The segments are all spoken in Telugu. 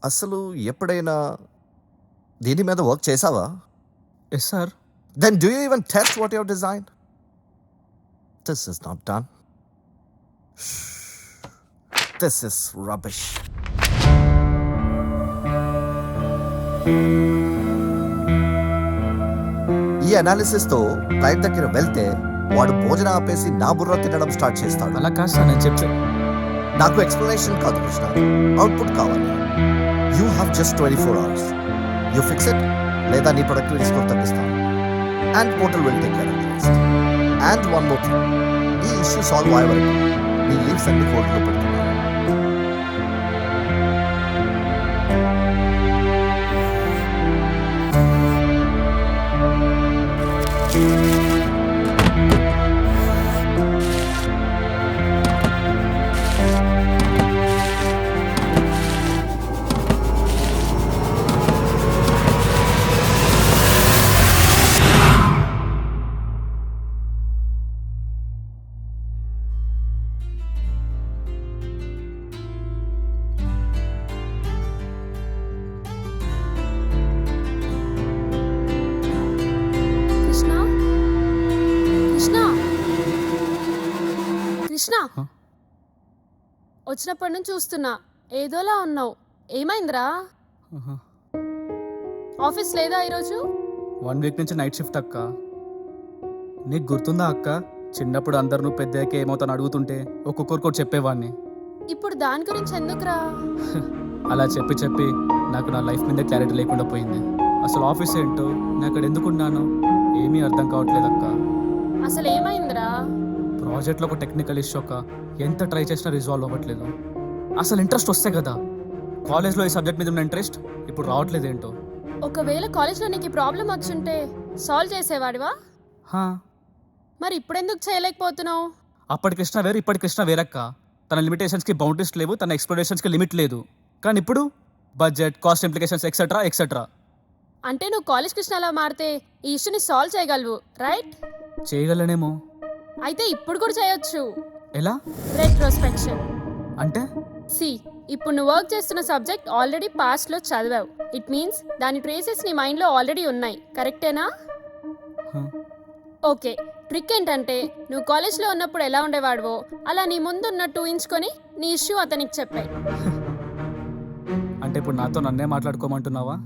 అసలు ఎప్పుడైనా దీని మీద వర్క్ చేసావా? Yes sir. Then do you even test what you have designed? This is not done. This is rubbish. ఈ అనాలిసిస్తో క్లయింట్ దగ్గర వెళ్తే వాడు భోజనం ఆపేసి నా బుర్ర తినడం స్టార్ట్ చేస్తాడు. అలా కాదు సార్, నేను చెప్పే నాకు ఎక్స్ప్లెనేషన్ కాదు కృష్ణ, అవుట్పుట్ కావాలి. You have just 24 hours. You fix it, లేదా నీ ప్రొడక్టివిటీ స్కోర్ తగ్గిస్తాను. And portal will take care of the rest. And one more thing, ఈ ఇష్యూ సాల్వ్ అయ్యే వరకు నీ లీవ్స్ అన్ని హోల్డ్లో పెడుతున్నాను. కృష్ణ కృష్ణ కృష్ణ వచ్చినప్పటి నుంచి చూస్తున్నా, ఏదోలా ఉన్నావు. ఏమైందిరా? ఆఫీస్ లేదా ఈరోజు? 1 వీక్ నుంచి నైట్ షిఫ్ట్ అక్క. నీకు గుర్తుందా అక్క, చిన్నప్పుడు అందరు నువ్వు పెద్దయ్యాక ఏమవుతాను అడుగుతుంటే ఒక్కొక్కరికి చెప్పేవాడిని. ఇప్పుడు దాని గురించి ఎందుకురా? అలా చెప్పి చెప్పి నాకు నా లైఫ్ మీద క్లారిటీ లేకుండా పోయింది. అసలు ఆఫీస్ ఏంటో, నేను అక్కడ ఎందుకున్నాను ఏమీ అర్థం కావట్లేదు అక్క. అసలు ఏమైందిరా? ప్రాజెక్ట్లో ఒక టెక్నికల్ ఇష్యూ అక్క, ఎంత ట్రై చేసినా రిజాల్వ్ అవ్వట్లేదు. అసలు ఇంట్రెస్ట్ వస్తే కదా, కాలేజ్లో ఈ సబ్జెక్ట్ మీద ఉన్న ఇంట్రెస్ట్ ఇప్పుడు రావట్లేదు ఏంటో. ఒకవేళ కాలేజ్లో నీకు ప్రాబ్లం వచ్చుంటే సాల్వ్ చేసేవాడివా? హా, మరి ఇప్పుడెందుకు చేయలేకపోతున్నావు? అప్పటి కృష్ణ వేరు, ఇప్పటి కృష్ణ వేరక్క. తన లిమిటేషన్స్కి బౌండరీస్ లేవు, తన ఎక్స్ప్లోరేషన్స్కి లిమిట్ లేదు. కానీ ఇప్పుడు budget, cost implications etcetera etcetera. అంటే నువ్వు కాలేజ్ కృష్ణలా మారితే ఈ ఇష్యూని సాల్వ్ చేయగలవు, రైట్? చేయగలనేమో. అయితే ఇప్పుడు కూడా చేయొచ్చు. ఎలా? రెట్రోస్పెక్షన్ అంటే? సి, ఇప్పుడు నువ్వు వర్క్ చేస్తున్న సబ్జెక్ట్ ఆల్రెడీ పాస్ట్లో చదివావు. ఇట్ మీన్స్ దాని ట్రేసెస్ నీ మైండ్లో ఆల్రెడీ ఉన్నాయి, కరెక్టేనా? ఓకే, ట్రిక్ ఏంటంటే నువ్వు కాలేజ్లో ఉన్నప్పుడు ఎలా ఉండేవాడువో అలా నీ ముందు ఉన్నట్టు ఊహించుకొని నీ ఇష్యూ అతనికి చెప్పాయి. అంటే ఇప్పుడు నాతో నన్నే మాట్లాడుకోమంటున్నావా?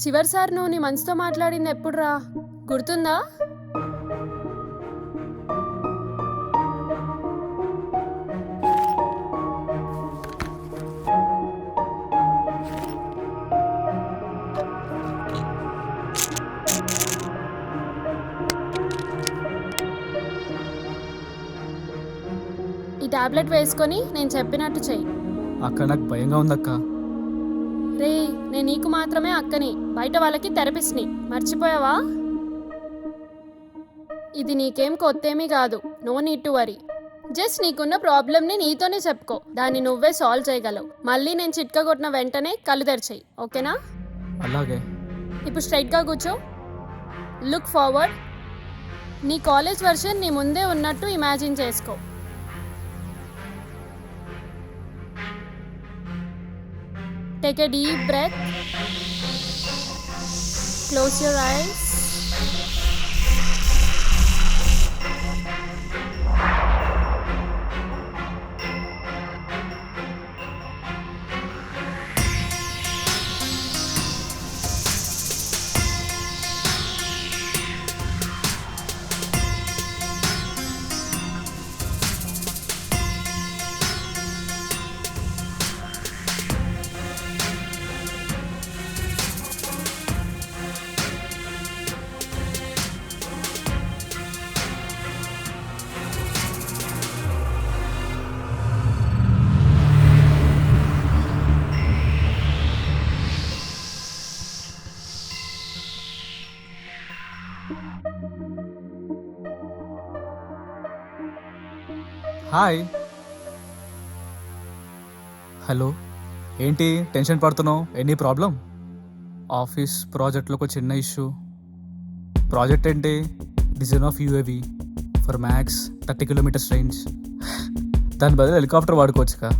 చివరిసారి నువ్వు నీ మనసుతో మాట్లాడింది ఎప్పుడురా, గుర్తుందా? ఈ టాబ్లెట్ వేసుకొని నేను చెప్పినట్టు చెయ్యి. అక్క నాకు భయంగా ఉందక్క. రే, నేను నీకు మాత్రమే అక్కని, బయట వాళ్ళకి థెరపిస్ట్ని, మర్చిపోయావా? ఇది నీకేం కొత్తేమీ కాదు, no need to worry. Just నీకున్న ప్రాబ్లమ్ని నీతోనే చెప్పుకో, దాన్ని నువ్వే సాల్వ్ చేయగలవు. మళ్ళీ నేను చిట్కా కొట్టిన వెంటనే కళ్ళు తెరిచేయి, ఓకేనా? అలాగే. ఇప్పుడు స్ట్రైట్గా కూర్చో, లుక్ ఫార్వర్డ్. నీ కాలేజ్ వర్షన్ నీ ముందే ఉన్నట్టు ఇమాజిన్ చేసుకో. Take a deep breath. Close your eyes. Hi. Hello, ఏంటి టెన్షన్ పడుతున్నావు? Any problem? ఆఫీస్ ప్రాజెక్ట్లో ఒక చిన్న ఇష్యూ. ప్రాజెక్ట్ ఏంటి? Design of UAV for max 30 kilometers range. దాని బదులు హెలికాప్టర్ వాడుకోవచ్చుగా,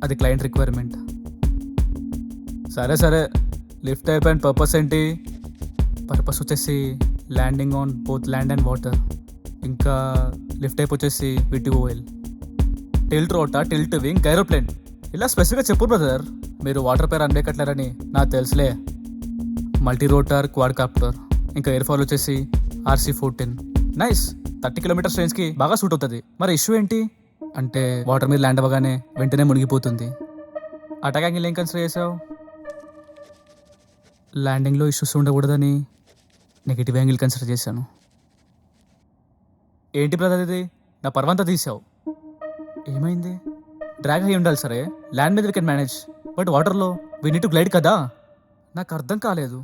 అది క్లయింట్ రిక్వైర్మెంట్. సరే సరే, లిఫ్ట్ అయిపోయిన పర్పస్ ఏంటి? పర్పస్ వచ్చేసి landing on both land and water. ఇంకా లిఫ్ట్ టైప్ వచ్చేసి విటిఓఎల్, టిల్ట్ రోటా, టిల్ట్ వింగ్, గైరోప్లేన్. ఇలా స్పెసిఫిక్గా చెప్పు బ్రదర్. మీరు వాటర్ పైర్ అన్బేకట్లేరని నాకు తెలుసులే. మల్టీ రోటర్, క్వాడ్కాప్టర్, ఇంకా ఎయిర్ ఫాల్ వచ్చేసి RC-14. నైస్, 30 కిలోమీటర్స్ రేంజ్కి బాగా సూట్ అవుతుంది. మరి ఇష్యూ ఏంటి అంటే వాటర్ మీద ల్యాండ్ అవ్వగానే వెంటనే మునిగిపోతుంది. అటాక్ యాంగిల్ ఏం కన్సిడర్ చేసావు? ల్యాండింగ్లో ఇష్యూస్ ఉండకూడదని నెగిటివ్ యాంగిల్ కన్సిడర్ చేశాను. ఏంటి బ్రదర్ ఇది, నా పర్వంతా తీసావు. ఏమైంది? డ్రాగ్ అయి ఉండాలి సరే, ల్యాండ్ మీద వీ కెన్ మేనేజ్, బట్ వాటర్లో వీ నీడ్ టు గ్లైడ్ కదా. నాకు అర్థం కాలేదు.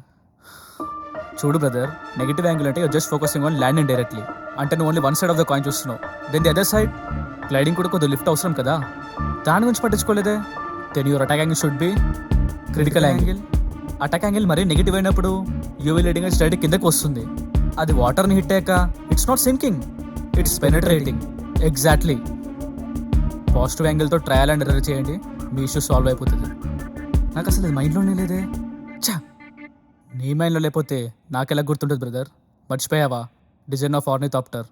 చూడు బ్రదర్, నెగిటివ్ యాంగిల్ అంటే just focusing on land and directly, అంటే నువ్వు only one side of the coin చూస్తున్నావు. Then the other side gliding కూడా కొద్దిగా లిఫ్ట్ అవసరం కదా, దాని గురించి పట్టించుకోలేదే. Then your attack angle should be critical angle. Attack angle మరీ నెగిటివ్ అయినప్పుడు యూవీ లీడింగ్ స్ట్రైట్ కిందకి వస్తుంది. అది వాటర్ని హిట్ అయ్యాక it's not sinking, it's penetrating. Exactly. Positive యాంగిల్తో ట్రయల్ అండ్ ఎర్రర్ చేయండి, మీ ఇష్యూ సాల్వ్ అయిపోతుంది. నాకు అసలు మైండ్లోనే లేదే. చా, నీ మైండ్లో లేకపోతే నాకెలా గుర్తుంటుంది బ్రదర్? మర్చిపోయావా డిజైన్ ఆఫ్ ఆర్నిథాప్టర్?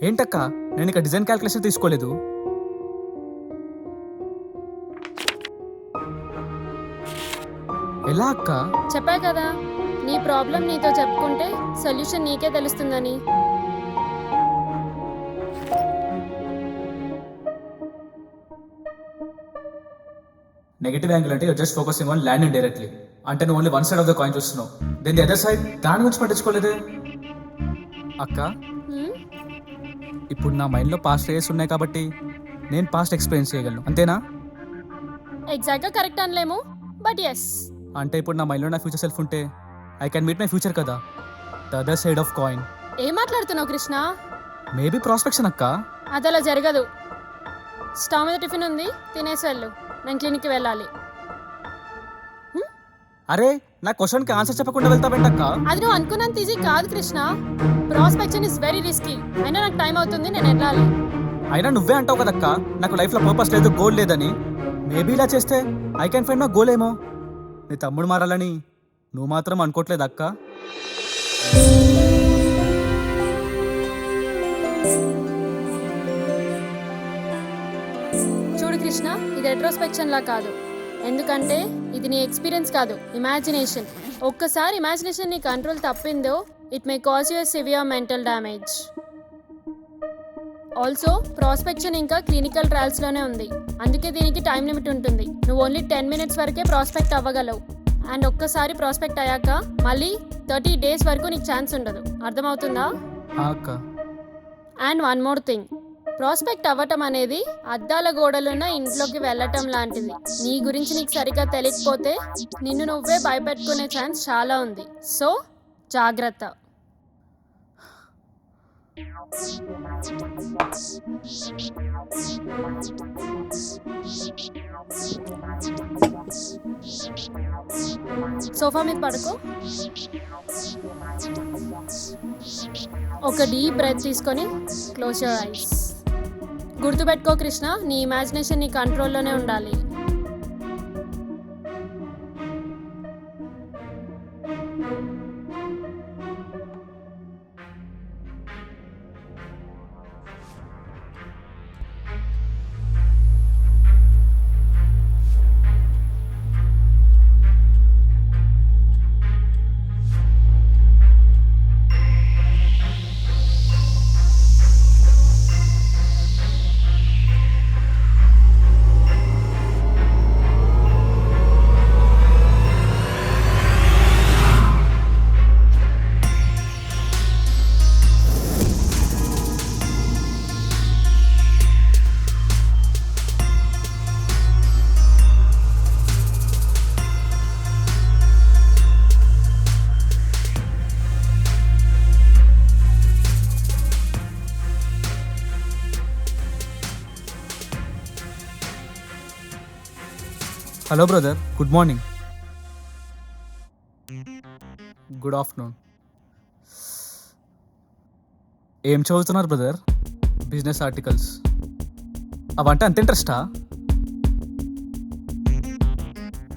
ఏంటక్క, నేను ఇక డిజైన్ క్యాల్కులేషన్ తీసుకోలేదు. ఎలా అక్క? చెప్పా కదా, నీ ప్రాబ్లం నీతో చెప్పుకుంటే సొల్యూషన్ నీకే తెలుస్తుందని. నెగిటివ్ యాంగిల్ అంటే just focusing on land and directly, అంటే నువ్వు only one side of the coin చూస్తున్నావు. దెన్ ది అదర్ సైడ్, దాని గురించి పట్టించుకోలేదే. అక్క, హ్మ్? ఇప్పుడు నా మైండ్లో పాస్ట్ డేస్ ఉన్నాయి కాబట్టి నేను పాస్ట్ ఎక్స్పీరియన్స్ చేయగలను, అంతేనా? ఎగ్జాక్ట్గా కరెక్ట్ అనలేము, బట్ ఎస్. అంటే ఇప్పుడు నా మైండ్లో నా ఫ్యూచర్ సెల్ఫ్ ఉంటే I can meet my future కదా, the other side of coin. ఏం మాట్లాడుతున్నావు కృష్ణ? మేబీ ప్రాస్పెక్షన్ అక్క. అది అలా జరగదు. స్టవ్ మీద టిఫిన్ ఉంది, తినేసి వెళ్ళు, నేను క్లినిక్కి వెళ్ళాలి. అరే, నా క్వశ్చన్కి ఆన్సర్ చెప్పకుండా వెళ్తావేంటక్క? అది నువ్వు అనుకున్నంత ఈజీ కాదు Krishna. Prospection is very risky. అయినా నాకు టైం అవుతుంది, నేను వెళ్ళాలి. అయినా నువ్వే అంటావు కదక్క నాకు లైఫ్లో పర్పస్ లేదు, గోల్ లేదని. మేబీ ఇలా చేస్తే I can find my goal ఏమో. నీ తమ్ముడు మారాలని నువ్వు మాత్రం అనుకోవట్లేదు అక్క? చూడు కృష్ణ, ఇది రెట్రోస్పెక్షన్ లా కాదు. ఎందుకంటే ఇది నీ ఎక్స్పీరియన్స్ కాదు, ఇమాజినేషన్. ఒక్కసారి ఇమాజినేషన్ నీ కంట్రోల్ తప్పిందో it may cause you severe mental damage. Also prospection ఇంకా క్లినికల్ ట్రయల్స్లోనే ఉంది, అందుకే దీనికి టైం లిమిట్ ఉంటుంది. నువ్వు ఓన్లీ 10 minutes వరకే ప్రాస్పెక్ట్ అవ్వగలవు. అండ్ ఒక్కసారి ప్రాస్పెక్ట్ అయ్యాక మళ్ళీ 30 days వరకు నీకు ఛాన్స్ ఉండదు. అర్థమవుతుందా? అక్క, and one more thing, prospect అవ్వటం అనేది అద్దాల గోడలున్న ఇంట్లోకి వెళ్ళటం లాంటిది. నీ గురించి నీకు సరిగ్గా తెలియకపోతే నిన్ను నువ్వే భయపెట్టుకునే ఛాన్స్ చాలా ఉంది. సో జాగ్రత్త. సోఫా మీద పడుకో. ఒక డీప్ బ్రెత్ తీసుకొని క్లోజ్ యువర్ ఐస్. గుర్తుపెట్టుకో కృష్ణ, నీ ఇమాజినేషన్ నీ కంట్రోల్లోనే ఉండాలి. Hello brother, good morning. Good afternoon. ఏం చదువుతున్నారు బ్రదర్? బిజినెస్ ఆర్టికల్స్ అవంటే అంత ఇంట్రెస్టా?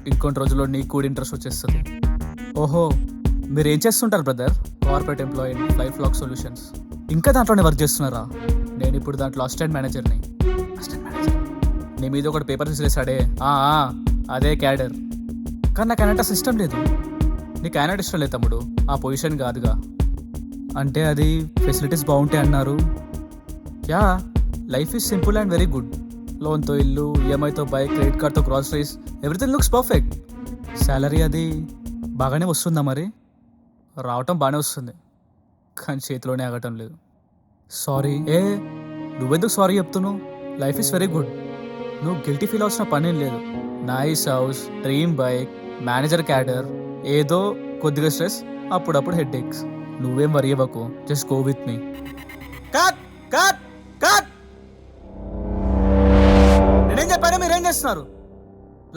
ఇంకొన్ని రోజుల్లో నీకు కూడా ఇంట్రెస్ట్ వచ్చేస్తుంది. ఓహో, మీరు ఏం చేస్తుంటారు brother? Corporate employee, life lock solutions. ఇంకా దాంట్లోనే వర్క్ చేస్తున్నారా? నేను ఇప్పుడు దాంట్లో అసిస్టెంట్ మేనేజర్ని. నీ మీద ఒకటి పేపర్ తీసేసాడే, అదే క్యాడర్. కానీ నాకు ఆయన సిస్టమ్ లేదు. నీకు ఆయన ఇష్టం లేదు తమ్ముడు, ఆ పొజిషన్ కాదుగా. అంటే అది ఫెసిలిటీస్ బాగుంటాయి అన్నారు. Yeah, life is simple and very good. లోన్తో ఇల్లు, ఈఎంఐతో బైక్, క్రెడిట్ కార్డ్తో groceries, everything looks perfect. Salary అది బాగానే వస్తుందా? మరి రావటం బాగానే వస్తుంది, కానీ చేతిలోనే ఆగటం లేదు. సారీ. నువ్వెందుకు సారీ చెప్తున్నావు? Life is very good. నువ్వు గిల్టీ ఫీల్ అవసరం పనేం లేదు. Nice house, dream bike, manager cadre, ఏదో కొద్దిగా స్ట్రెస్, అప్పుడప్పుడు హెడ్ ఏక్స్. నువ్వేం వరీ అవ్వకు, just go with me. Cut cut cut. నేనేం చెప్పాను, మీరేం చేస్తున్నారు?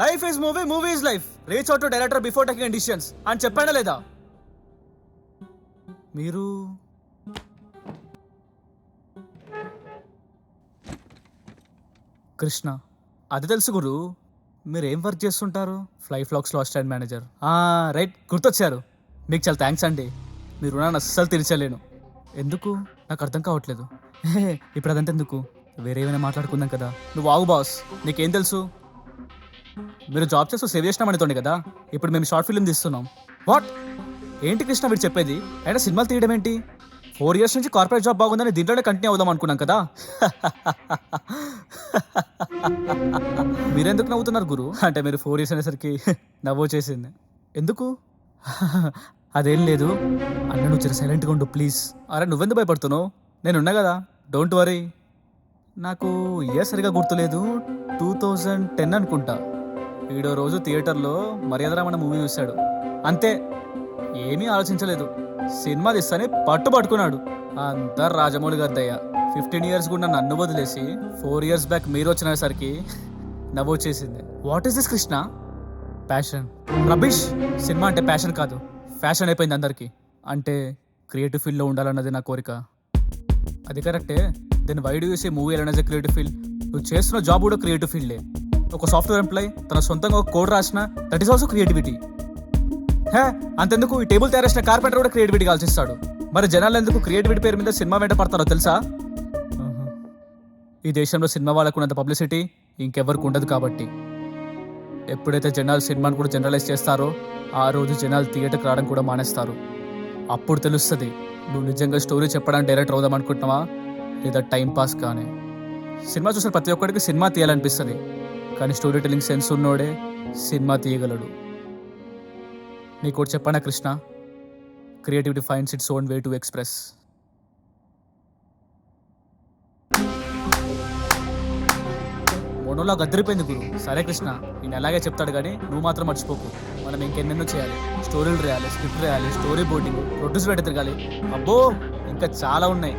Life is movie, movie is life. Reach out to director before taking decisions అని చెప్పాడా లేదా? మీరు కృష్ణ, అది తెలుసు గురు. మీరు ఏం వర్క్ చేస్తుంటారు? లైఫ్ లాక్స్లో అసిస్టెంట్ మేనేజర్. రైట్, గుర్తొచ్చారు. మీకు చాలా థ్యాంక్స్ అండి. మీరు నన్ను అస్సలు తీర్చలేను. ఎందుకు నాకు అర్థం కావట్లేదు. ఇప్పుడు అదంతా ఎందుకు, వేరే ఏమైనా మాట్లాడుకుందాం కదా. నువ్వు ఆగు బాస్, నీకేం తెలుసు? మీరు జాబ్ చేస్తూ సేవ్ చేసిన మనతోండి కదా. ఇప్పుడు మేము షార్ట్ ఫిల్మ్ తీస్తున్నాం. వాట్? ఏంటి కృష్ణ వీడు చెప్పేది? అయినా సినిమాలు తీయడం ఏంటి? 4 years నుంచి కార్పొరేట్ జాబ్ బాగుందని దీంట్లోనే కంటిన్యూ అవుదాం అనుకున్నాం కదా. మీరెందుకు నవ్వుతున్నారు గురు? అంటే మీరు 4 years అనేసరికి నవ్వు చేసింది. ఎందుకు? అదేం లేదు అన్న, నువ్వు చిన్న సైలెంట్గా ఉండు ప్లీజ్. అరే నువ్వెందుకు భయపడుతున్నావు? నేనున్నా కదా, డోంట్ వరీ. నాకు ఇయర్ సరిగా గుర్తులేదు, 2010 అనుకుంటా. వీడో రోజు థియేటర్లో మర్యాదరామన్న మూవీ చూశాడు. అంతే, ఏమీ ఆలోచించలేదు. సినిమా తీస్తానే పట్టుబట్టుకున్నాడు. అంతా రాజమౌళి గారి దయ. 15 years కూడా నన్ను వదిలేసి 4 years బ్యాక్ మీరు వచ్చినసరికి నవ్వు వచ్చేసింది. What is this Krishna? Passion rubbish. Cinema అంటే ప్యాషన్ కాదు, ఫ్యాషన్ అయిపోయింది అందరికీ. అంటే క్రియేటివ్ ఫీల్డ్లో ఉండాలన్నది నా కోరిక. అది కరెక్టే. Then why do you say movie as a creative field? నువ్వు చేస్తున్న జాబ్ కూడా క్రియేటివ్ ఫీల్డే. ఒక సాఫ్ట్వేర్ ఎంప్లాయ్ తన సొంతంగా ఒక కోడ్ రాసిన, దట్ ఈస్ ఆల్సో క్రియేటివిటీ. అంతెందుకు, ఈ టేబుల్ తయారు చేసిన కార్పెంటర్ కూడా క్రియేటివిటీ ఆలోచిస్తాడు. మరి జనాలు ఎందుకు క్రియేటివిటీ పేరు మీద సినిమా వెంట పడతారో తెలుసా? ఈ దేశంలో సినిమా వాళ్ళకు ఉన్నంత పబ్లిసిటీ ఇంకెవరికి ఉండదు కాబట్టి. ఎప్పుడైతే జనాలు సినిమాను కూడా జనరలైజ్ చేస్తారో ఆ రోజు జనాలు థియేటర్కి రావడం కూడా మానేస్తారు. అప్పుడు తెలుస్తుంది నువ్వు నిజంగా స్టోరీ చెప్పడానికి డైరెక్టర్ అవుదాం అనుకుంటున్నావా లేదా టైం పాస్ కానీ. సినిమా చూసిన ప్రతి ఒక్కడికి సినిమా తీయాలనిపిస్తుంది, కానీ స్టోరీ టెల్లింగ్ సెన్స్ ఉన్నోడే సినిమా తీయగలడు. నీకు ఒకటి చెప్పానా Krishna, creativity finds its own way to express. మోనోలా గద్దరిపోయింది గురు. సరే కృష్ణ, నేను అలాగే చెప్తాడు కానీ నువ్వు మాత్రం మర్చిపోకు, మనం ఇంకెన్నెన్నో చేయాలి. స్టోరీలు రాయాలి, స్క్రిప్ట్ రాయాలి, స్టోరీ బోర్డింగ్, ప్రొడ్యూస్ పెట్టి తిరగాలి. అబ్బో, ఇంకా చాలా ఉన్నాయి.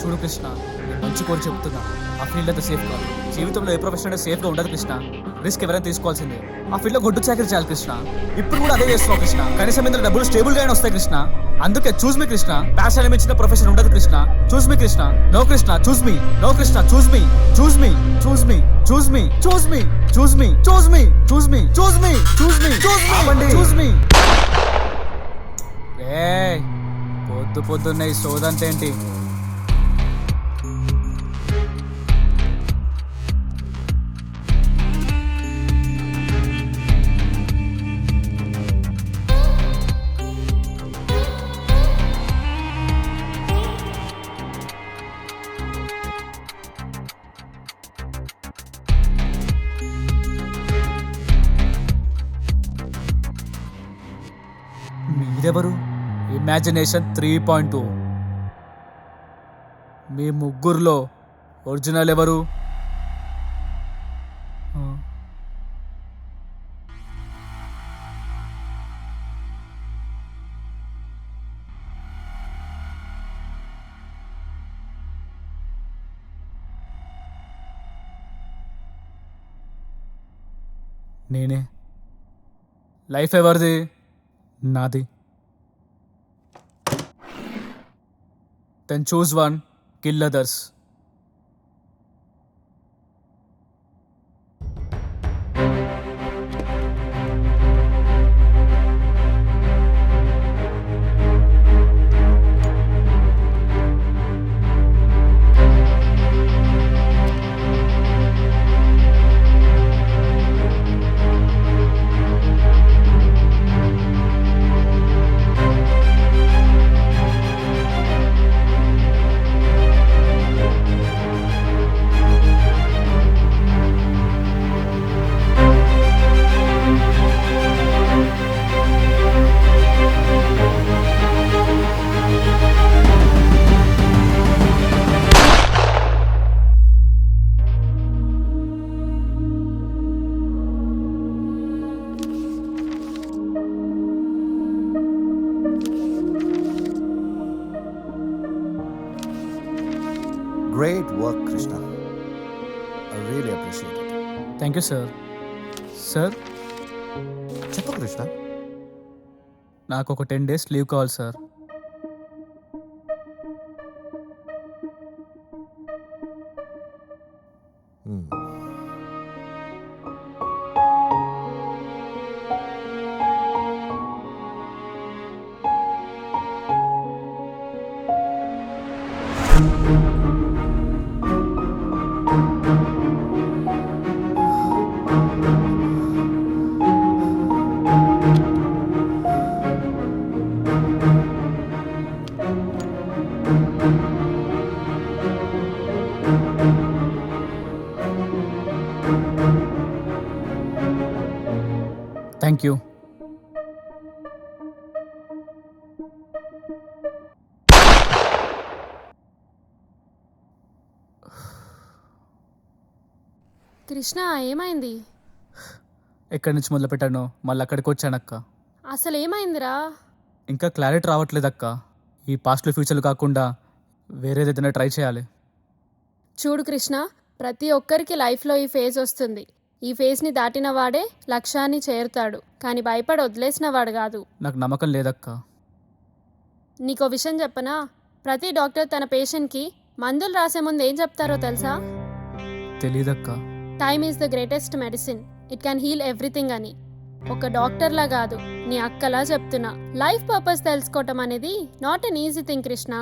చూడు కృష్ణ, నేను మంచి కోరి చెప్తున్నా, ఆ ఫీల్డ్ అయితే సేఫ్ కాదు. జీవితంలో ఏ ప్రొఫెషన్ అయితే సేఫ్గా ఉండదు కృష్ణ. రిస్క్ ఎవరైనా తీసుకోవాల్సిందే. ఆ ఫీల్డ్లో గొడ్డు చాకరీ చేయాలి కృష్ణ. ఇప్పుడు కూడా అదే చేస్తున్నావు కృష్ణ. కనీసం ఇందులో డబ్బులు స్టేబుల్గానే వస్తాయి కృష్ణ. అందుకే చూస్ మీ కృష్ణ. ప్యాషన్ మించిన ప్రొఫెషన్ ఉండదు కృష్ణ. చూస్ మీ కృష్ణ. నో కృష్ణ, చూస్ మీ. నో కృష్ణ, చూస్ మీ. చూస్ మీ, చూస్ మీ, చూస్ మీ, చూస్ మీ, చూస్ మీ, చూస్ మీ, చూస్ మీ, చూస్ మీ, చూస్ మీ, చూస్ మీ. పొద్దున్న ఈ సోదంతా ఏంటి? మీరెవరు? ఇమాజినేషన్ 3.0. మీ ముగ్గురులో ఒరిజినల్ ఎవరు? నేనే. లైఫ్ ఎవరిది? నాది. Then choose one, kill others. Great work, Krishna. I really appreciate it. Thank you sir. Sir, చెప్పు కృష్ణ. నాకు ఒక 10 days లీవ్ కావాలి సార్. Thank you. కృష్ణ ఏమైంది? ఎక్కడి నుంచి మొదలు పెట్టానో మళ్ళీ అక్కడికి వచ్చానక్క. అసలు ఏమైందిరా? ఇంకా క్లారిటీ రావట్లేదక్క. ఈ పాస్ట్లు ఫ్యూచర్లు కాకుండా వేరేదైనా ట్రై చేయాలి. చూడు కృష్ణ, ప్రతి ఒక్కరికి లైఫ్లో ఈ ఫేజ్ వస్తుంది. ఈ ఫేజ్ని దాటిన వాడే లక్ష్యాన్ని చేరుతాడు, కానీ భయపడి వదిలేసిన వాడు కాదు. నాకు నమ్మకం లేదక్క. నీకో విషయం చెప్పనా? ప్రతి డాక్టర్ తన పేషెంట్కి మందులు రాసే ముందు ఏం చెప్తారో తెలుసా? తెలీదక్క. Time is the greatest medicine, it can heal everything అని. ఒక డాక్టర్లా కాదు, నీ అక్కలా చెప్తున్నా. లైఫ్ పర్పస్ తెలుసుకోవటం అనేది not an easy thing Krishna.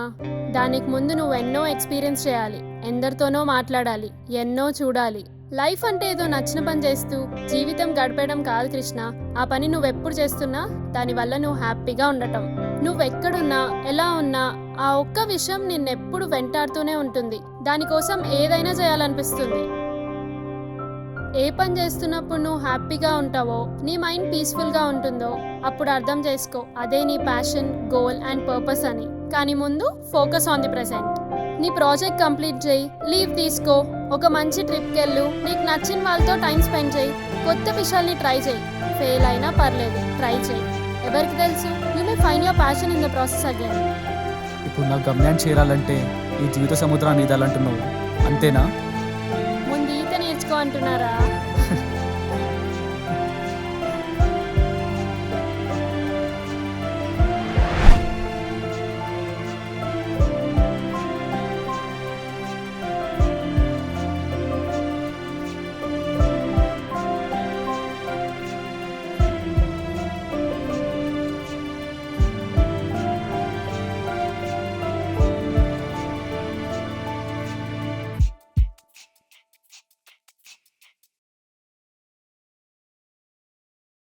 దానికి ముందు నువ్వు ఎన్నో ఎక్స్పీరియన్స్ చేయాలి, ఎందరితోనో మాట్లాడాలి, ఎన్నో చూడాలి. లైఫ్ అంటే ఏదో నచ్చిన పని చేస్తూ జీవితం గడిపేయడం కాదు కృష్ణ. ఆ పని నువ్వెప్పుడు చేస్తున్నా దానివల్ల నువ్వు హ్యాపీగా ఉండటం. నువ్వెక్కడున్నా ఎలా ఉన్నా ఆ ఒక్క విషయం నిన్నెప్పుడు వెంటాడుతూనే ఉంటుంది. దానికోసం ఏదైనా చేయాలనిపిస్తుంది. ఏ పని చేస్తున్నప్పుడు నువ్వు హ్యాపీగా ఉంటావో, నీ మైండ్ పీస్ఫుల్గా ఉంటుందో అప్పుడు అర్థం చేసుకో అదే నీ ప్యాషన్, గోల్ అండ్ పర్పస్ అని. కానీ ముందు ఫోకస్ ఆన్ ది ప్రెసెంట్. నీ ప్రాజెక్ట్ కంప్లీట్ చేయి, లీవ్ తీసుకో, ఒక మంచి ట్రిప్కి వెళ్ళు, నీకు నచ్చిన వాళ్ళతో టైం స్పెండ్ చేయి, కొత్త విషయాల్ని ట్రై చేయి. ఫెయిల్ అయినా పర్లేదు, ట్రై చేయి. ఎవరికి తెలుసు, you may find your passion in the process again. ఇప్పుడు నా గమ్యాన్ని చేరాలంటే ఈ జీవిత సముద్రాన్ని ఇదాలంటున్నావు, అంతేనా? ముందు ఈత నేర్చుకో అంటున్నారా?